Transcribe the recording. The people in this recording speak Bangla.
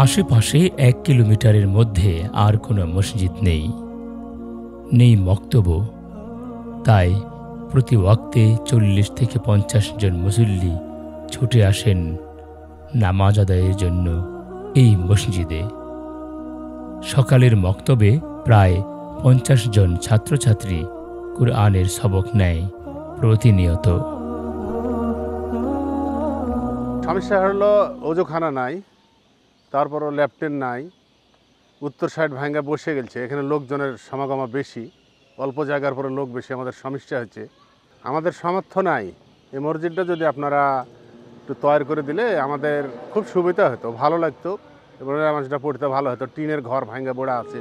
আশেপাশে ১ কিলোমিটারের মধ্যে আর কোনো মসজিদ নেই, নেই মক্তব্য। তাই প্রতি ওয়াক্তে ৪০ থেকে ৫০ জন মুসল্লি ছুটে আসেন নামাজ আদায়ের জন্য এই মসজিদে। সকালের মক্তবে প্রায় ৫০ জন ছাত্রছাত্রী কুরআনের সবক নেয় প্রতিনিয়ত। সমস্যা হলো ওজোখানা নাই, তারপরও ল্যাপটেন নাই, উত্তর সাইড ভাঙ্গা বসে গেছে। এখানে লোকজনের সমাগম বেশি, অল্প জায়গার পরে লোক বেশি। আমাদের সমস্যা হচ্ছে আমাদের সামর্থ্য নাই। এই মসজিদটা যদি আপনারা একটু তৈরি করে দিলে আমাদের খুব সুবিধা হতো, ভালো লাগতো। এবারে নামাজটা পড়তে ভালো হতো। টিনের ঘর ভাঙ্গা পড়া আছে।